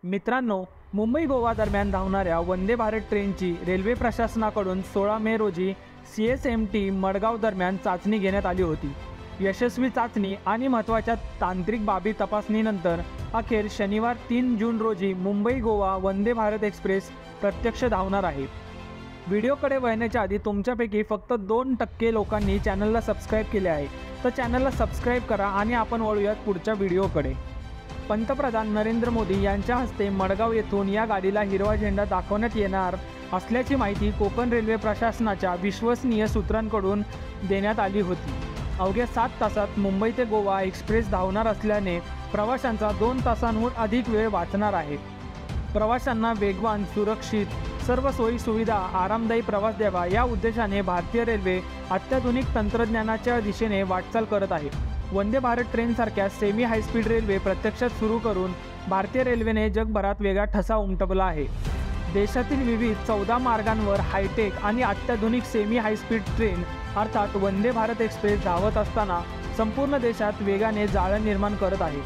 मित्रांनो, मुंबई गोवा दरम्यान धावणाऱ्या वंदे भारत ट्रेनची रेल्वे प्रशासनाकडून 16 मे रोजी CSMT मडगाव दरम्यान चाचणी घेण्यात आली होती। यशस्वी चाचणी आणि महत्त्वाच्या तांत्रिक बाबी तपासणीनंतर अखेर शनिवार 3 जून रोजी मुंबई गोवा वंदे भारत एक्सप्रेस प्रत्यक्ष धावणार आहे। व्हिडिओकडे वळण्याच्या आधी तुमच्यापैकी फक्त 2% लोकांनी चॅनलला सबस्क्राईब केले आहे, तर चॅनलला सबस्क्राईब करा आणि आपण वळूयात पुढच्या व्हिडिओकडे। पंतप्रधान नरेंद्र मोदी यांच्या हस्ते मडगाव येथून या गाडीला हिरवा झेंडा दाखवण्यात येणार असल्याची माहिती कोकण रेल्वे प्रशासनाच्या विश्वसनीय सूत्रांकडून देण्यात आली होती। अवघ्या 7 तासात मुंबई ते गोवा एक्सप्रेस धावणार असल्याने प्रवाशांचा 2 तासांहून अधिक वेळ वाचणार आहे। प्रवाशांना वेगवान, सुरक्षित, सर्व सोयी सुविधा, आरामदायी प्रवास द्यावा या उद्देशाने भारतीय रेल्वे अत्याधुनिक तंत्रज्ञानाच्या दिशेने वाटचाल करत आहे। वंदे भारत ट्रेनसारख्या सेमी हायस्पीड रेल्वे प्रत्यक्षात सुरू करून भारतीय रेल्वेने जगभरात वेगळा ठसा उमटवला आहे। देशातील विविध 14 मार्गांवर हायटेक आणि अत्याधुनिक सेमी हायस्पीड ट्रेन अर्थात वंदे भारत एक्सप्रेस धावत असताना संपूर्ण देशात वेगाने जाळं निर्माण करत आहे।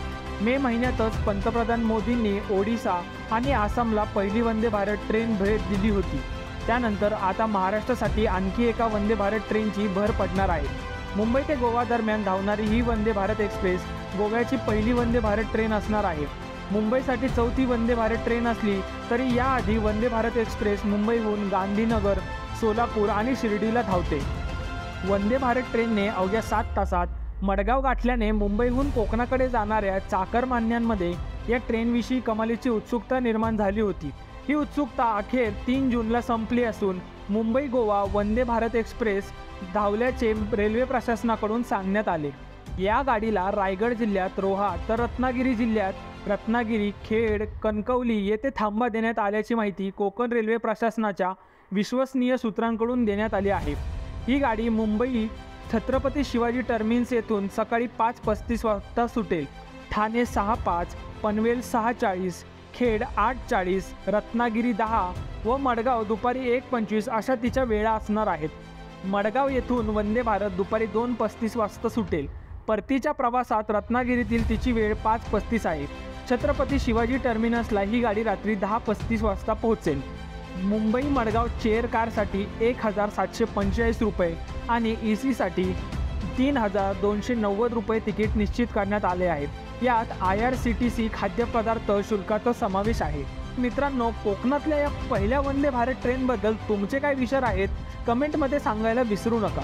मे महिन्यातच पंतप्रधान मोदींनी ओडिशा आणि आसामला पहिली वंदे भारत ट्रेन भेट दिली होती। त्यानंतर आता महाराष्ट्रासाठी आणखी एका वंदे भारत ट्रेनची भर पडणार आहे। मुंबई ते गोवा दरम्यान धावणारी ही वंदे भारत एक्सप्रेस गोव्याची पहिली वंदे भारत ट्रेन असणार आहे। मुंबईसाठी 4थी वंदे भारत ट्रेन असली तरी याआधी वंदे भारत एक्सप्रेस मुंबईहून गांधीनगर, सोलापूर आणि शिर्डीला धावते। वंदे भारत ट्रेनने अवघ्या 7 तासात मडगाव गाठल्याने मुंबईहून कोकणाकडे जाणाऱ्या चाकरमान्यांमध्ये या ट्रेनविषयी कमालीची उत्सुकता निर्माण झाली होती। ही उत्सुकता अखेर 3 जूनला संपली असून मुंबई गोवा वंदे भारत एक्सप्रेस धावल्याचे रेल्वे प्रशासनाकडून सांगण्यात आले। या गाडीला रायगड जिल्ह्यात रोहा तर रत्नागिरी जिल्ह्यात रत्नागिरी, खेड, कणकवली येथे थांबा देण्यात आल्याची माहिती कोकण रेल्वे प्रशासनाच्या विश्वसनीय सूत्रांकडून देण्यात आली आहे। ही गाडी मुंबई छत्रपती शिवाजी टर्मिनस येथून सकाळी 5:35 वाजता सुटेल। ठाणे 6:05, पनवेल 6:40, खेड 8:40, रत्नागिरी 10 व मडगाव दुपारी 1:25 अशा तिच्या वेळा असणार आहेत। मडगाव येथून वंदे भारत दुपारी 2:35 वाजता सुटेल। परतीच्या प्रवासात रत्नागिरीतील तिची वेळ 5:35 आहे। छत्रपती शिवाजी टर्मिनसला ही गाडी रात्री 10:35 वाजता पोहोचेल। मुंबई मडगाव चेअर कारसाठी 1,745 रुपये आणि EC साठी 3,290 रुपये तिकीट निश्चित करण्यात आले आहेत। यात IRCTC खाद्यपदार्थ शुल्काचा समावेश आहे। मित्रांनो, कोकणातल्या या पहिल्या वंदे भारत ट्रेनबद्दल तुमचे काय विचार आहेत कमेंटमध्ये सांगायला विसरू नका।